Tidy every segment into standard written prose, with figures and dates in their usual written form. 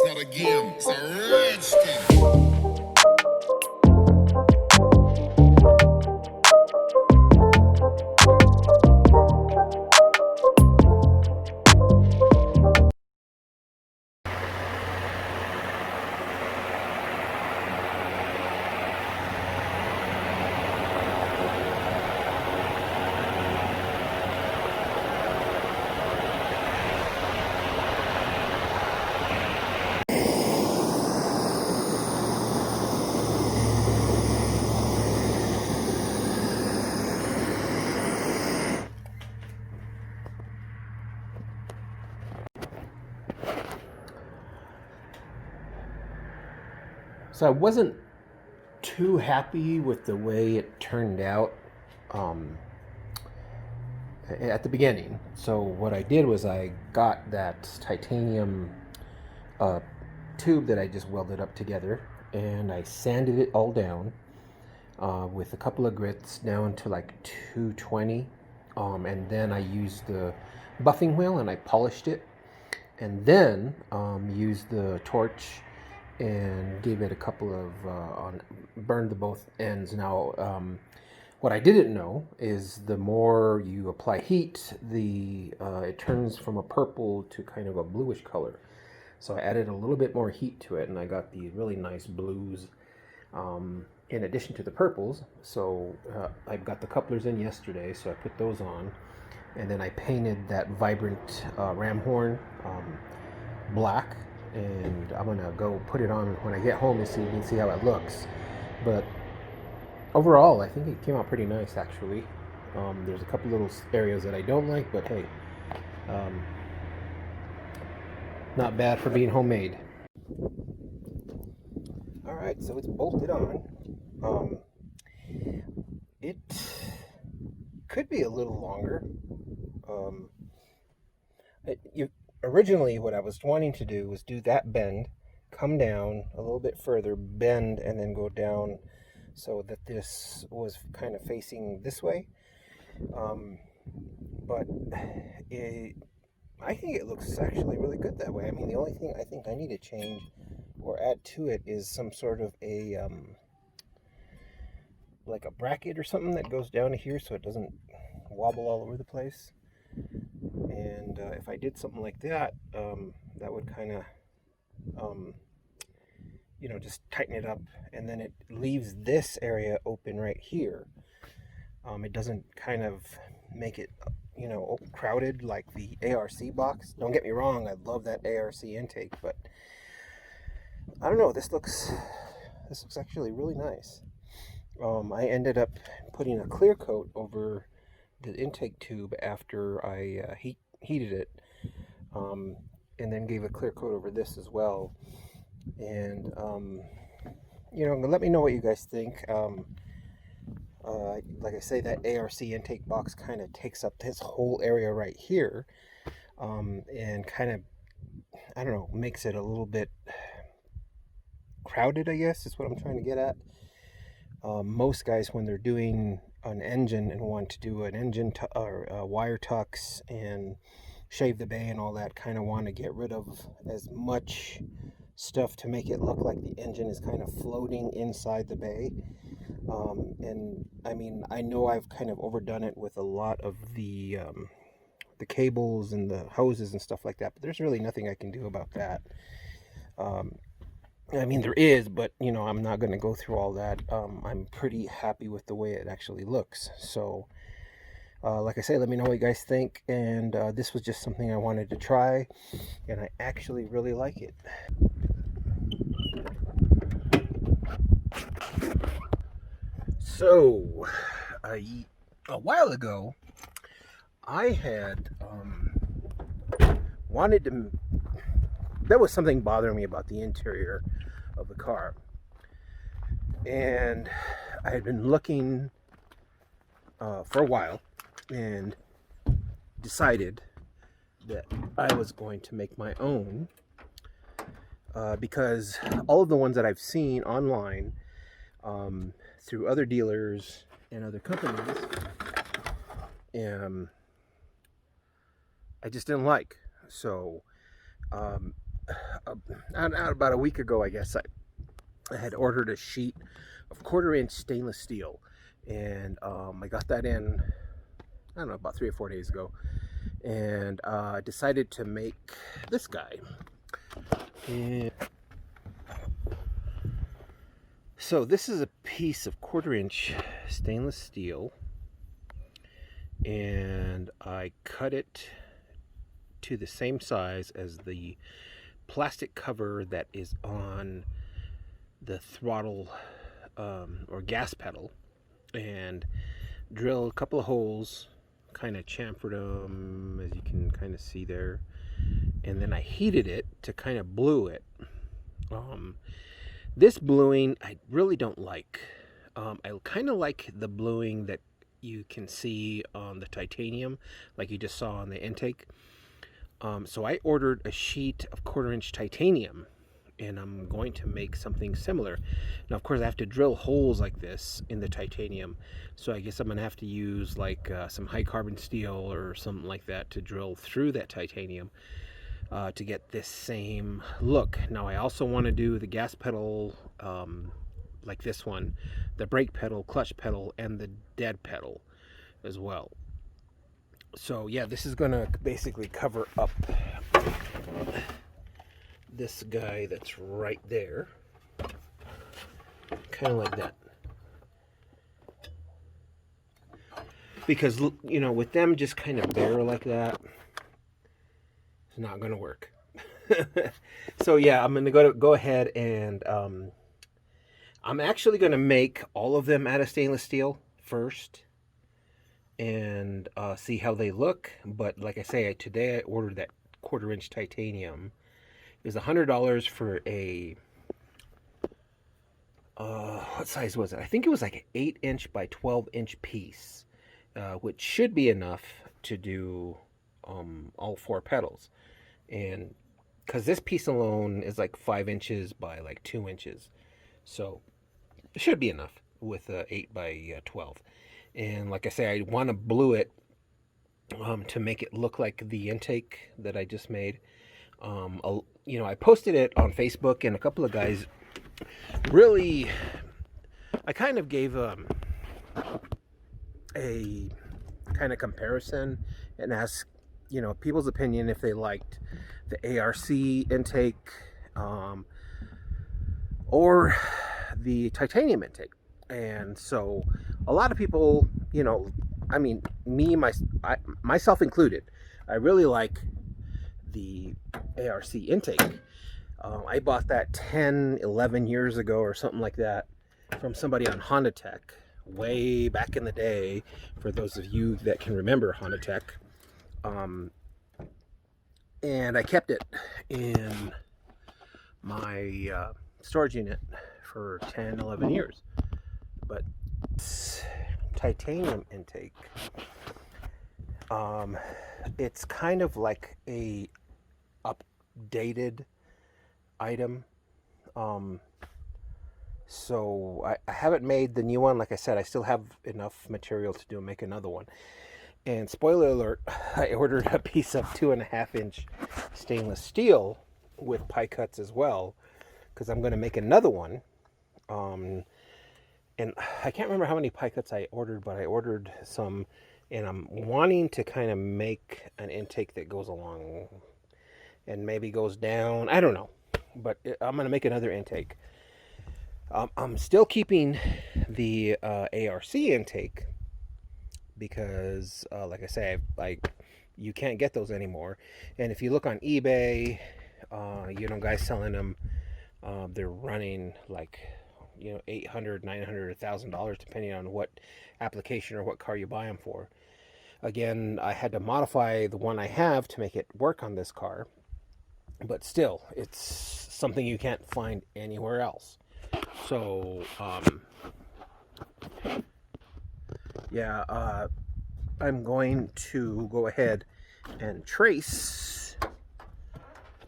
not a game, it's a rich thing. So I wasn't too happy with the way it turned out at the beginning. So what I did was I got that titanium tube that I just welded up together, and I sanded it all down with a couple of grits down to like 220, and then I used the buffing wheel and I polished it, and then used the torch and gave it a couple of burned the both ends. Now what I didn't know is the more you apply heat, it turns from a purple to kind of a bluish color. So I added a little bit more heat to it, and I got these really nice blues in addition to the purples. So I got the couplers in yesterday, so I put those on, and then I painted that vibrant ram horn black, and I'm gonna go put it on when I get home and see how it looks. But overall, I think it came out pretty nice, actually. There's a couple little areas that I don't like, but hey, not bad for being homemade. All right, so it's bolted on. It could be a little longer. Originally, what I was wanting to do was do that bend, come down a little bit further, bend, and then go down so that this was kind of facing this way. But I think it looks actually really good that way. I mean, the only thing I think I need to change or add to it is some sort of a like a bracket or something that goes down to here so it doesn't wobble all over the place. And if I did something like that, that would kind of, just tighten it up, and then it leaves this area open right here. It doesn't kind of make it, crowded like the ARC box. Don't get me wrong, I love that ARC intake, but I don't know. This looks actually really nice. I ended up putting a clear coat over the intake tube after I heated it, and then gave a clear coat over this as well. And let me know what you guys think. Like I say, that ARC intake box kind of takes up this whole area right here, and kind of, I don't know, makes it a little bit crowded, I guess is what I'm trying to get at. Most guys, when they're doing an engine and want to do an engine or wire tucks and shave the bay and all that, kind of want to get rid of as much stuff to make it look like the engine is kind of floating inside the bay. And I mean, I know I've kind of overdone it with a lot of the cables and the hoses and stuff like that, but there's really nothing I can do about that. I mean, there is, but I'm not going to go through all that. I'm pretty happy with the way it actually looks. So like I say, let me know what you guys think. And this was just something I wanted to try, and I actually really like it. So a while ago, I had wanted to, there was something bothering me about the interior of the car, and I had been looking for a while and decided that I was going to make my own, because all of the ones that I've seen online through other dealers and other companies, I just didn't like. So about a week ago, I guess, I had ordered a sheet of 1/4 inch stainless steel, and I got that in, I don't know, about 3 or 4 days ago, and decided to make this guy. And so this is a piece of 1/4 inch stainless steel, and I cut it to the same size as the plastic cover that is on the throttle or gas pedal, and drill a couple of holes, kind of chamfered them, as you can kind of see there, and then I heated it to kind of blue it. This bluing I really don't like. I kind of like the bluing that you can see on the titanium, like you just saw on the intake. So I ordered a sheet of 1/4 inch titanium, and I'm going to make something similar. Now, of course, I have to drill holes like this in the titanium, so I guess I'm going to have to use like some high carbon steel or something like that to drill through that titanium to get this same look. Now, I also want to do the gas pedal like this one, the brake pedal, clutch pedal, and the dead pedal as well. So yeah, this is going to basically cover up this guy that's right there, kind of like that, because you know, with them just kind of bare like that, it's not going to work. So yeah, I'm going to go ahead and I'm actually going to make all of them out of stainless steel first and see how they look. But like I say, today I ordered that 1/4 inch titanium. It was $100 for a what size was it? I think it was like an 8 inch by 12 inch piece, which should be enough to do all 4 pedals. And because this piece alone is like 5 inches by like 2 inches, so it should be enough with 8 by 12. And like I say, I want to blue it to make it look like the intake that I just made. You know, I posted it on Facebook, and a couple of guys really, I kind of gave a kind of comparison and asked, you know, people's opinion if they liked the ARC intake or the titanium intake. And so a lot of people, you know, I mean, myself included, I really like the ARC intake. I bought that 10, 11 years ago or something like that from somebody on Honda Tech way back in the day, for those of you that can remember Honda Tech. And I kept it in my storage unit for 10, 11 years. But titanium intake, it's kind of like a updated item. So I haven't made the new one. Like I said, I still have enough material to make another one. And spoiler alert, I ordered a piece of 2.5 inch stainless steel with pie cuts as well, because I'm going to make another one. And I can't remember how many pie cuts I ordered, but I ordered some, and I'm wanting to kind of make an intake that goes along and maybe goes down. I don't know, but I'm going to make another intake. I'm still keeping the ARC intake because, like I say, you can't get those anymore. And if you look on eBay, you know, guys selling them, they're running like, you know, $800, $900, $1,000, depending on what application or what car you buy them for. Again, I had to modify the one I have to make it work on this car, but still, it's something you can't find anywhere else. So, yeah, I'm going to go ahead and trace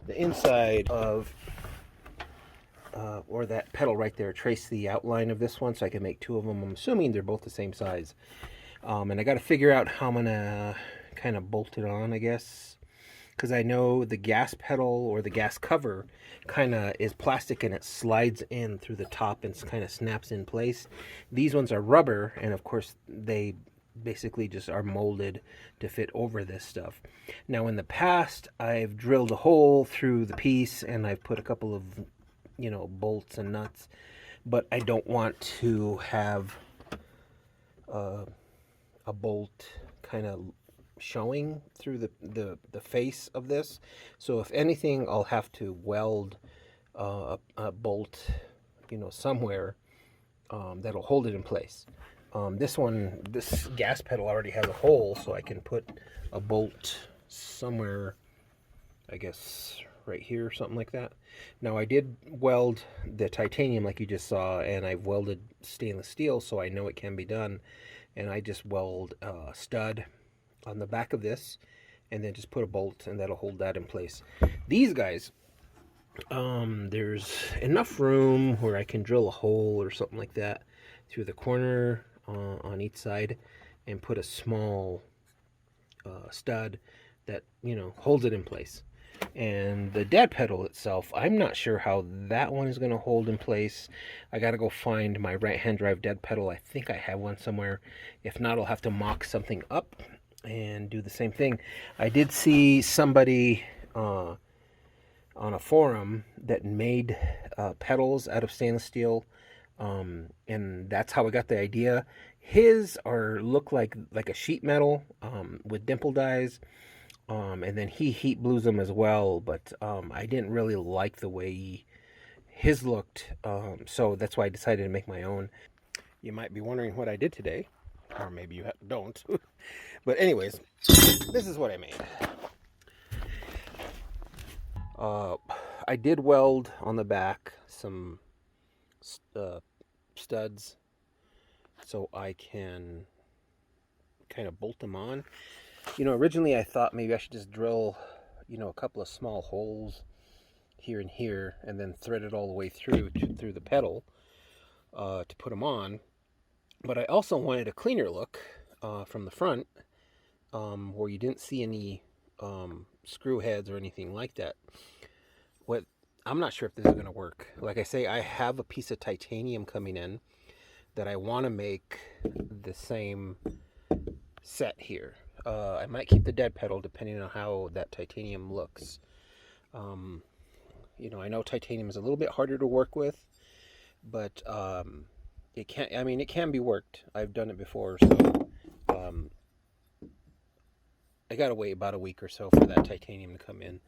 the inside of or that pedal right there, trace the outline of this one so I can make 2 of them. I'm assuming they're both the same size. And I got to figure out how I'm going to kind of bolt it on, I guess. because I know the gas pedal or the gas cover kind of is plastic and it slides in through the top and kind of snaps in place. These ones are rubber, and of course they basically just are molded to fit over this stuff. Now in the past, I've drilled a hole through the piece and I've put a couple of, bolts and nuts, but I don't want to have a bolt kind of showing through the face of this. So if anything, I'll have to weld a bolt, somewhere that'll hold it in place. This gas pedal already has a hole, so I can put a bolt somewhere, I guess right here or something like that. Now I did weld the titanium like you just saw, and I've welded stainless steel, so I know it can be done. And I just weld a stud on the back of this and then just put a bolt, and that'll hold that in place. These guys, there's enough room where I can drill a hole or something like that through the corner on each side and put a small stud that holds it in place. And the dead pedal itself, I'm not sure how that one is going to hold in place. I got to go find my right hand drive dead pedal. I think I have one somewhere. If not, I'll have to mock something up and do the same thing. I did see somebody on a forum that made pedals out of stainless steel, and that's how I got the idea. His look like a sheet metal with dimple dies. And then he heat blues them as well, but I didn't really like the way his looked, so that's why I decided to make my own. You might be wondering what I did today, or maybe you don't. But anyways, this is what I made. I did weld on the back some studs so I can kind of bolt them on. Originally I thought maybe I should just drill, a couple of small holes here and here, and then thread it all the way through the pedal to put them on. But I also wanted a cleaner look from the front, where you didn't see any screw heads or anything like that. I'm not sure if this is going to work. Like I say, I have a piece of titanium coming in that I want to make the same set here. I might keep the dead pedal depending on how that titanium looks. I know titanium is a little bit harder to work with, but it can be worked. I've done it before, so I gotta wait about a week or so for that titanium to come in.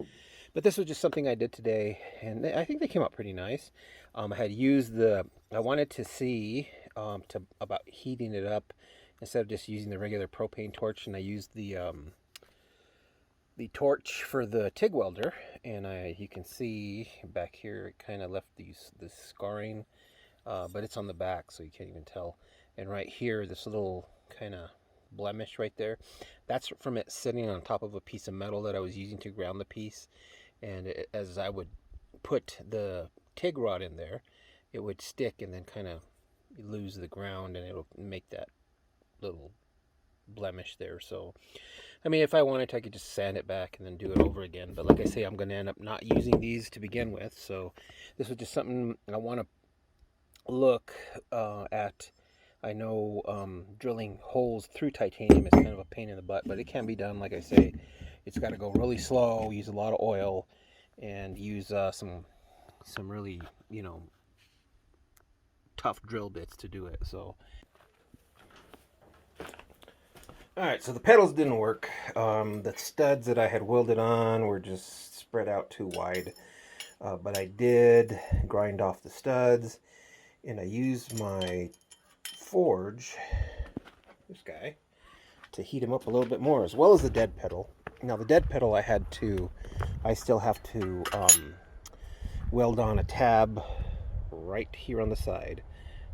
But this was just something I did today, and I think they came out pretty nice. I had used I wanted to see about heating it up instead of just using the regular propane torch, and I used the torch for the TIG welder, and you can see back here it kind of left this scarring, but it's on the back, so you can't even tell. And right here, this little kind of blemish right there, that's from it sitting on top of a piece of metal that I was using to ground the piece. And as I would put the TIG rod in there, it would stick and then kind of lose the ground, and it'll make that little blemish there. So if I wanted to, I could just sand it back and then do it over again, but like I say, I'm going to end up not using these to begin with. So this was just something I want to look at. I know drilling holes through titanium is kind of a pain in the butt, but it can be done. Like I say, it's got to go really slow, use a lot of oil, and use some really tough drill bits to do it. So alright, so the pedals didn't work. The studs that I had welded on were just spread out too wide. But I did grind off the studs, and I used my forge, this guy, to heat him up a little bit more, as well as the dead pedal. Now the dead pedal I still have to weld on a tab right here on the side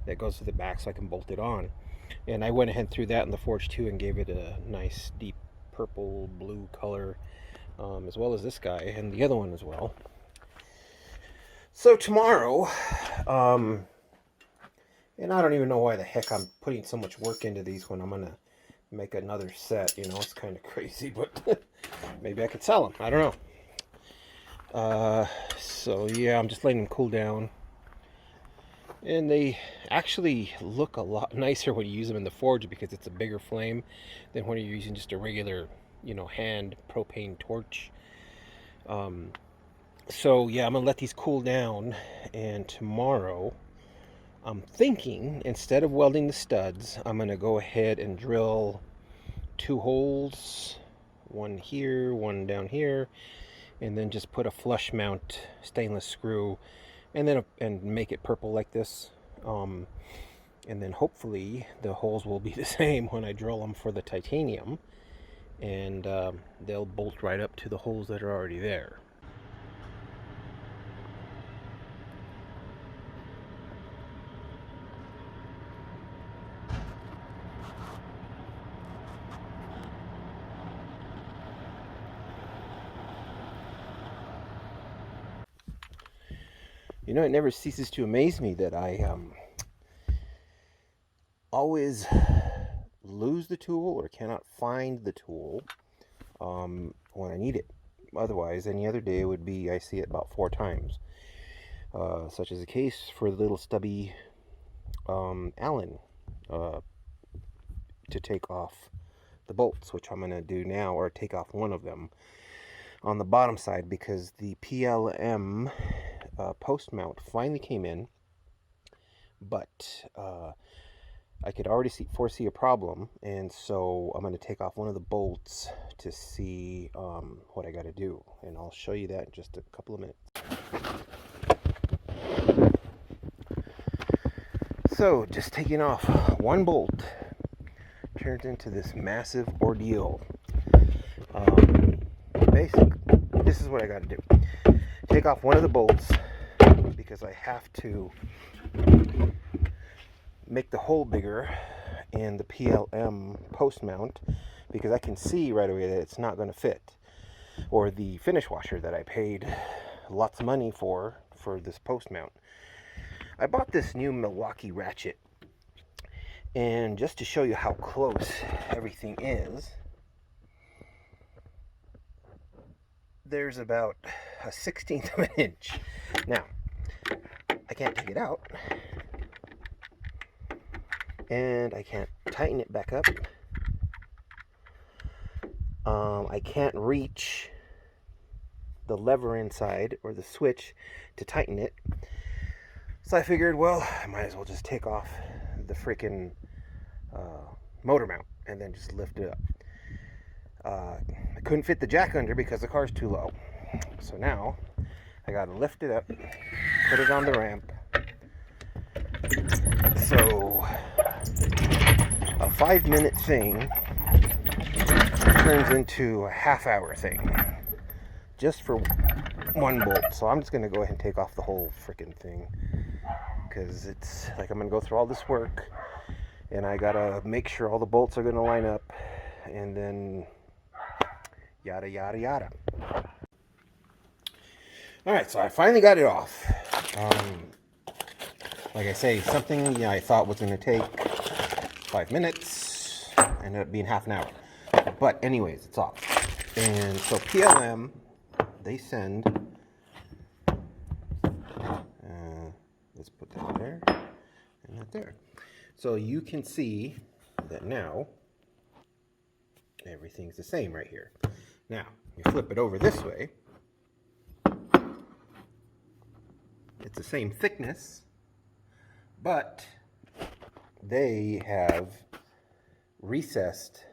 that goes to the back so I can bolt it on. And I went ahead and threw that in the forge too and gave it a nice deep purple blue color, as well as this guy and the other one as well. So tomorrow, and I don't even know why the heck I'm putting so much work into these when I'm gonna make another set. You know, it's kind of crazy, but maybe I could sell them. I don't know. So yeah, I'm just letting them cool down. And they actually look a lot nicer when you use them in the forge because it's a bigger flame than when you're using just a regular, you know, hand propane torch. So yeah, I'm gonna let these cool down, and tomorrow I'm thinking instead of welding the studs, I'm gonna go ahead and drill 2 holes, one here, one down here, and then just put a flush mount stainless screw and make it purple like this, and then hopefully the holes will be the same when I drill them for the titanium, and they'll bolt right up to the holes that are already there. You know, it never ceases to amaze me that I always lose the tool or cannot find the tool when I need it. Otherwise, any other day would be I see it about 4 times. Such is the case for the little stubby Allen to take off the bolts, which I'm going to do now, or take off one of them on the bottom side, because the PLM post mount finally came in, but I could already foresee a problem, and so I'm going to take off one of the bolts to see what I got to do, and I'll show you that in just a couple of minutes. So just taking off one bolt turns into this massive ordeal. This is what I got to do. Take off one of the bolts because I have to make the hole bigger in the PLM post mount, because I can see right away that it's not going to fit, or the finish washer that I paid lots of money for this post mount. I bought this new Milwaukee ratchet, and just to show you how close everything is, there's about a 1/16 of an inch. Now, I can't take it out, and I can't tighten it back up. I can't reach the lever inside or the switch to tighten it. So I figured, well, I might as well just take off the freaking motor mount and then just lift it up. I couldn't fit the jack under because the car's too low. So now I gotta lift it up, put it on the ramp. So a 5-minute thing turns into a half-hour thing just for one bolt. So I'm just gonna go ahead and take off the whole freaking thing, because it's like I'm gonna go through all this work, and I gotta make sure all the bolts are gonna line up, and then yada yada yada. All right, so I finally got it off. Like I say, something I thought was gonna take 5 minutes ended up being half an hour. But anyways, it's off. And so PLM, they send, let's put that there and that there. So you can see that now everything's the same right here. Now, you flip it over this way, it's the same thickness, but they have recessed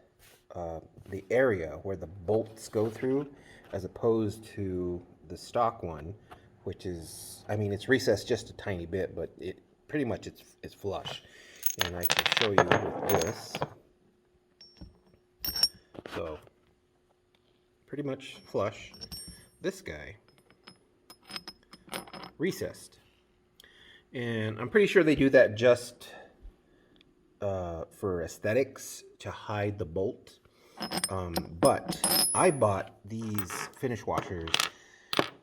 the area where the bolts go through, as opposed to the stock one, which is, I mean, it's recessed just a tiny bit, but it pretty much it's flush. And I can show you with this. So pretty much flush. This guy recessed, and I'm pretty sure they do that just for aesthetics, to hide the bolt. But I bought these finish washers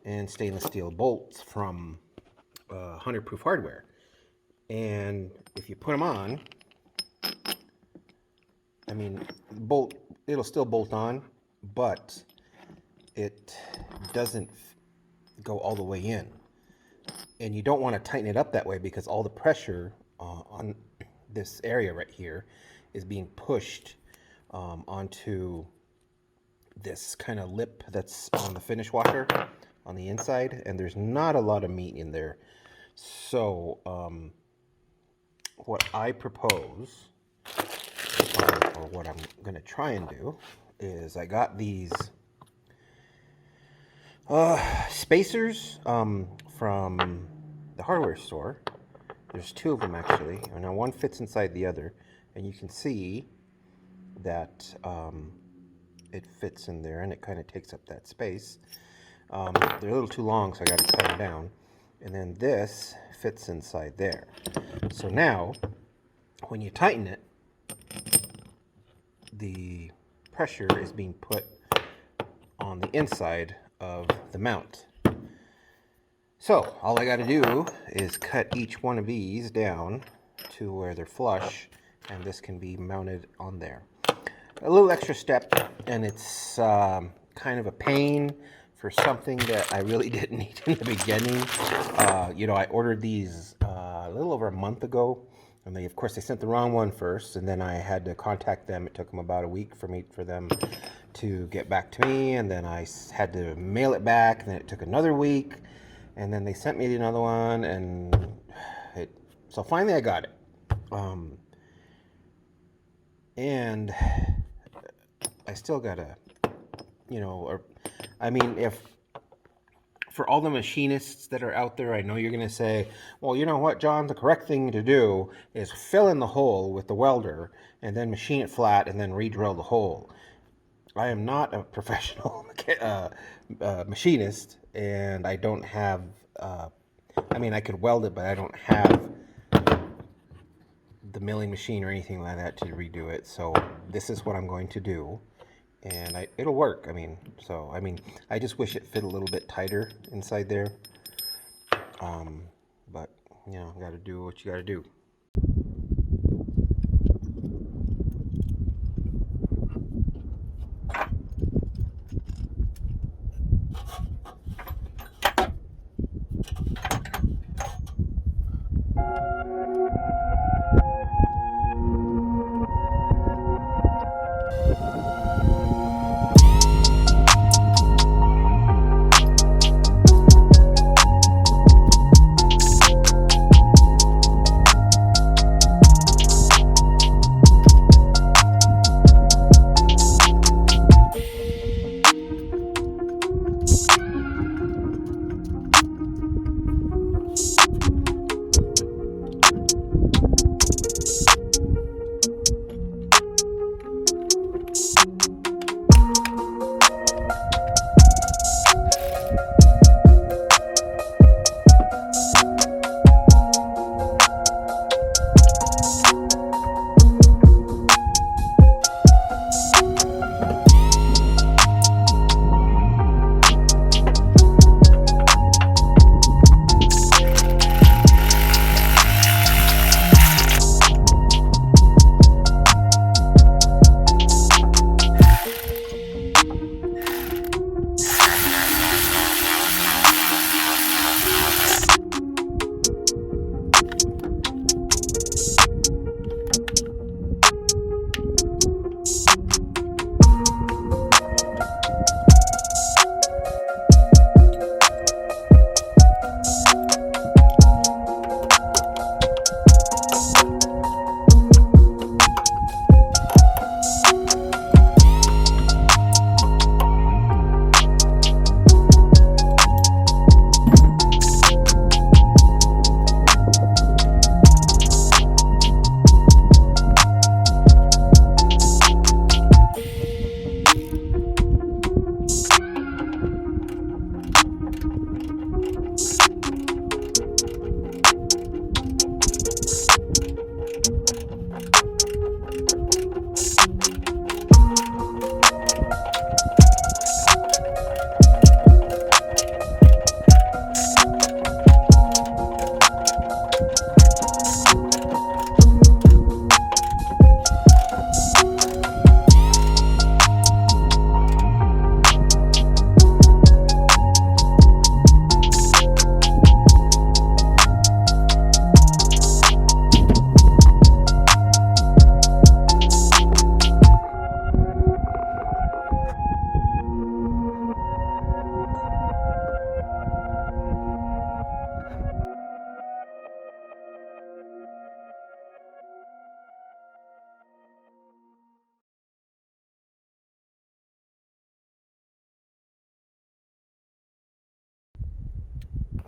and stainless steel bolts from 100 Proof Hardware, and if you put them on, I mean, it'll still bolt on, but it doesn't go all the way in. And you don't want to tighten it up that way because all the pressure on this area right here is being pushed onto this kind of lip that's on the finish washer on the inside, and there's not a lot of meat in there. So what I propose, or what I'm going to try and do, is I got these spacers from the hardware store. There's two of them actually, and now one fits inside the other, and you can see that it fits in there, and it kind of takes up that space. They're a little too long, so I got to cut them down. And then this fits inside there. So now, when you tighten it, the pressure is being put on the inside of the mount. So all I got to do is cut each one of these down to where they're flush, and this can be mounted on there. A little extra step, and it's kind of a pain for something that I really didn't need in the beginning. You know, I ordered these a little over a month ago, and they, of course, they sent the wrong one first, and then I had to contact them. It took them about a week for them to get back to me, and then I had to mail it back, and then it took another week, and then they sent me another one, and so finally I got it. And I still gotta, you know, I mean, if for all the machinists that are out there, I know you're gonna say, well, you know what, John, the correct thing to do is fill in the hole with the welder and then machine it flat and then re-drill the hole. I am not a professional machinist, and I don't have, I mean, I could weld it, but I don't have the milling machine or anything like that to redo it. So this is what I'm going to do, and it'll work. I mean, I just wish it fit a little bit tighter inside there. But you know, got to do what you got to do.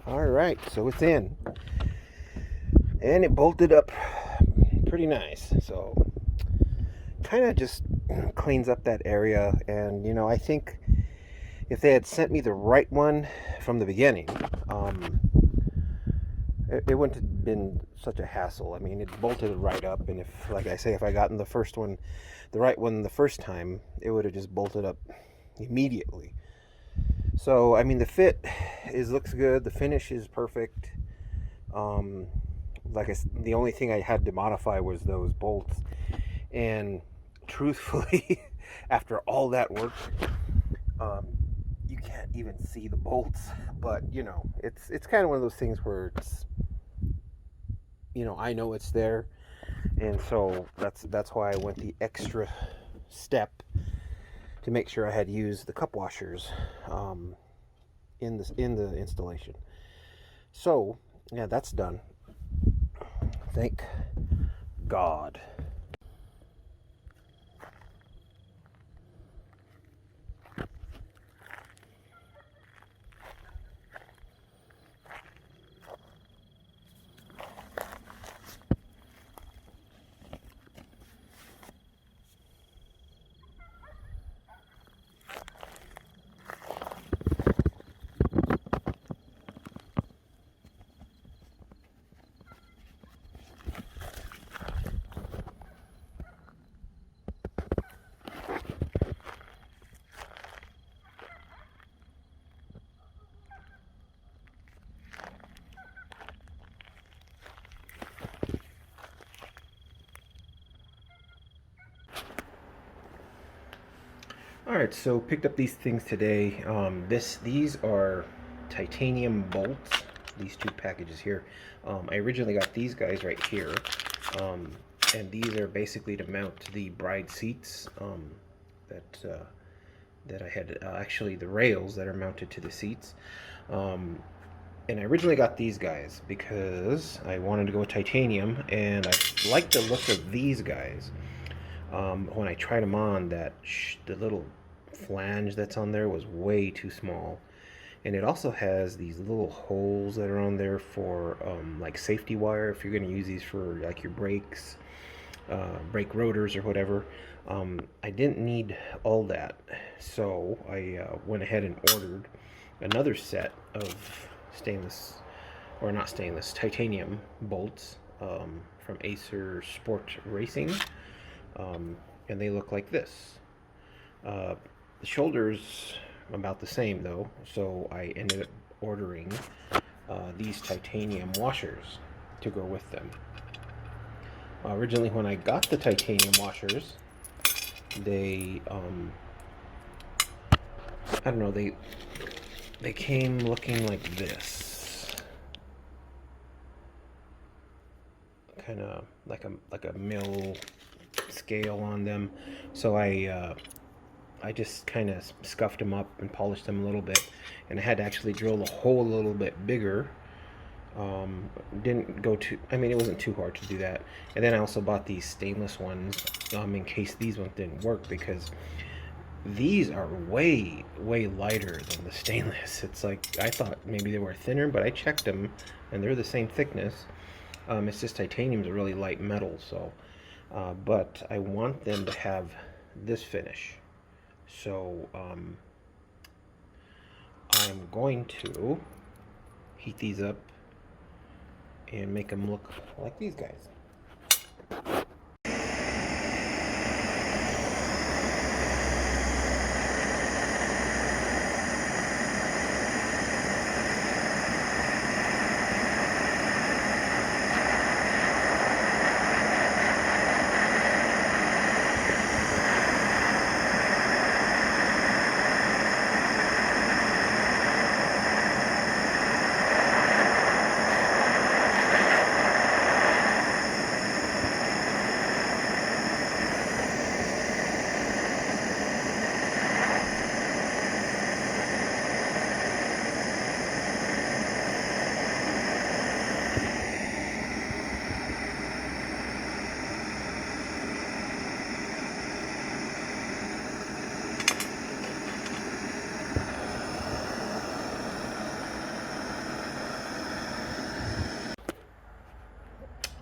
All right, so it's in, and it bolted up pretty nice. So kind of just cleans up that area. And I think if they had sent me the right one from the beginning, it wouldn't have been such a hassle. I mean, it bolted right up, and if, like I say, if I gotten the right one the first time, it would have just bolted up immediately. So I mean, the fit looks good. The finish is perfect. Like the only thing I had to modify was those bolts, and truthfully, after all that work, you can't even see the bolts. But it's kind of one of those things where it's I know it's there, and so that's why I went the extra step to make sure I had used the cup washers in the installation. So yeah, that's done. Thank God. All right, so picked up these things today. These are titanium bolts. These two packages here. I originally got these guys right here, and these are basically to mount the bride seats. That I had actually the rails that are mounted to the seats. And I originally got these guys because I wanted to go with titanium, and I like the look of these guys. When I tried them on, the little flange that's on there was way too small, and it also has these little holes that are on there for like safety wire if you're going to use these for like your brakes, brake rotors or whatever. I didn't need all that, so I went ahead and ordered another set of titanium bolts from Acer Sport Racing. And they look like this. The shoulders about the same though, so I ended up ordering these titanium washers to go with them. Originally, when I got the titanium washers, they I don't know, they came looking like this, kind of like a mill scale on them. So I just kind of scuffed them up and polished them a little bit, and I had to actually drill the hole a little bit bigger. Didn't go too, I mean, it wasn't too hard to do that. And then I also bought these stainless ones in case these ones didn't work, because these are way lighter than the stainless. It's like, I thought maybe they were thinner, but I checked them and they're the same thickness. It's just titanium's a really light metal, so but I want them to have this finish. So I'm going to heat these up and make them look like these guys.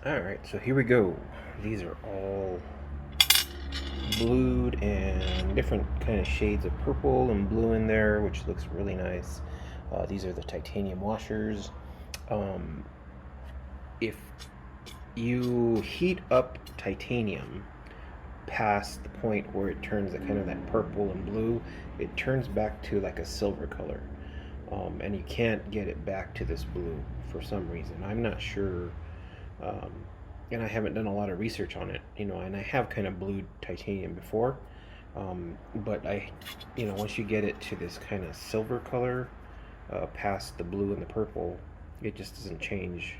Alright, so here we go. These are all blued and different kind of shades of purple and blue in there, which looks really nice. These are the titanium washers. If you heat up titanium past the point where it turns kind of that purple and blue, it turns back to like a silver color. And you can't get it back to this blue for some reason. I'm not sure. And I haven't done a lot of research on it, and I have kind of blued titanium before, but once you get it to this kind of silver color, past the blue and the purple, it just doesn't change.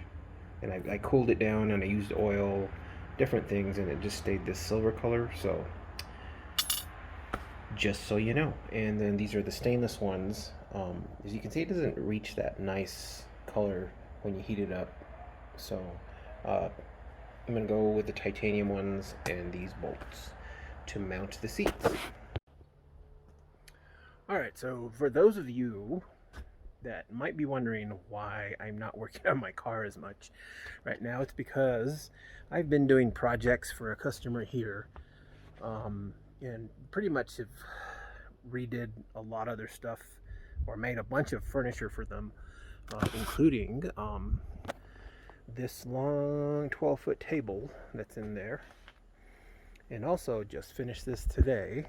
And I cooled it down and I used oil, different things, and it just stayed this silver color. So just so you know. And then these are the stainless ones. As you can see, it doesn't reach that nice color when you heat it up. So I'm going to go with the titanium ones and these bolts to mount the seats. Alright, so for those of you that might be wondering why I'm not working on my car as much right now, it's because I've been doing projects for a customer here, and pretty much have redid a lot of their stuff, or made a bunch of furniture for them, including this long 12-foot table that's in there, and also just finished this today,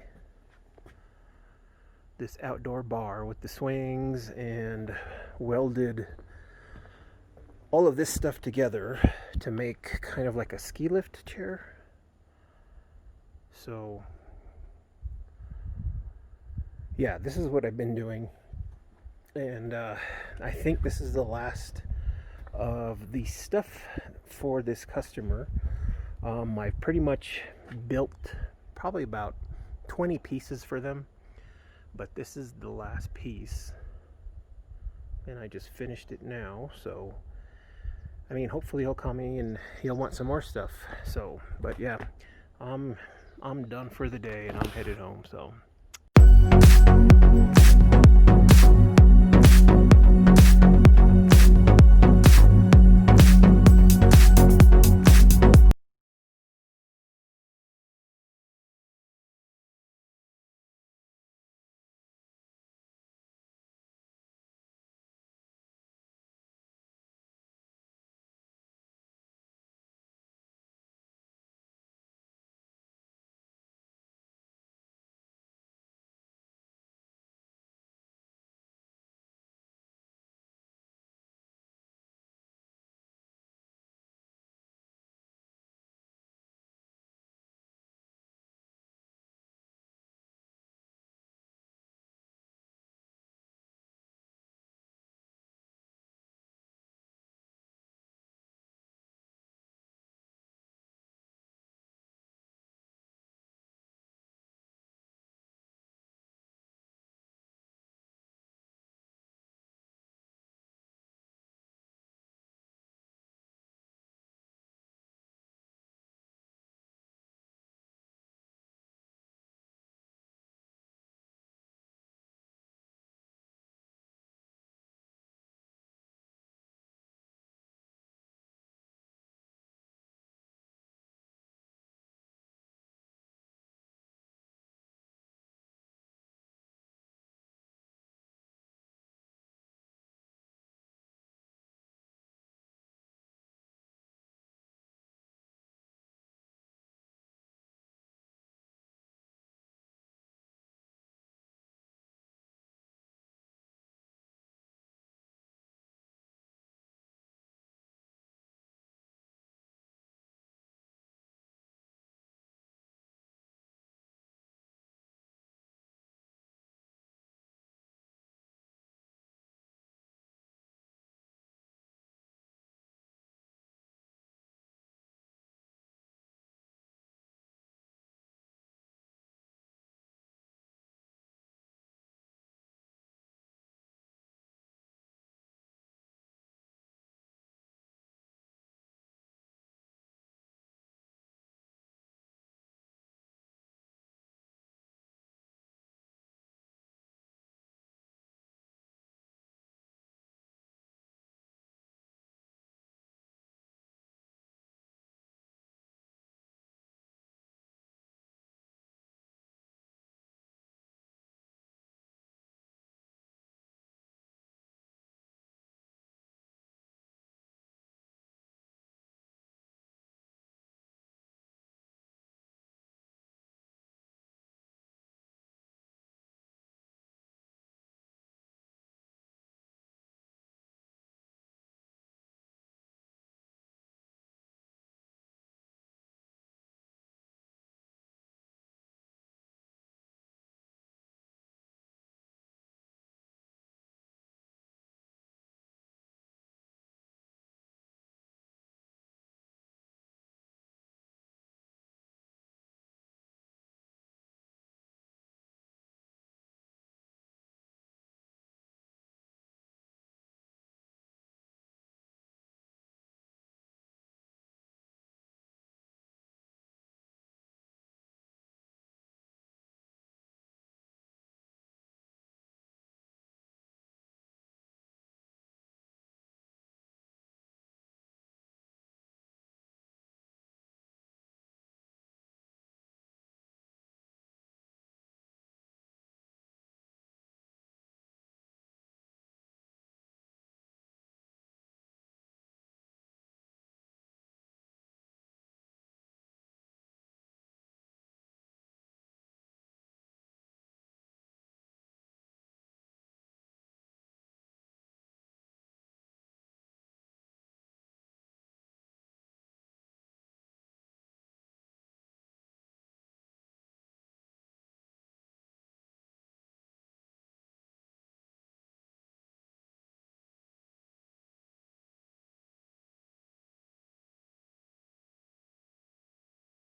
this outdoor bar with the swings, and welded all of this stuff together to make kind of like a ski lift chair. So yeah, this is what I've been doing, and I think this is the last of the stuff for this customer. I've pretty much built probably about 20 pieces for them, but this is the last piece, and I just finished it now. So I mean, hopefully he'll call me and he'll want some more stuff. So, but yeah, I'm done for the day and I'm headed home. So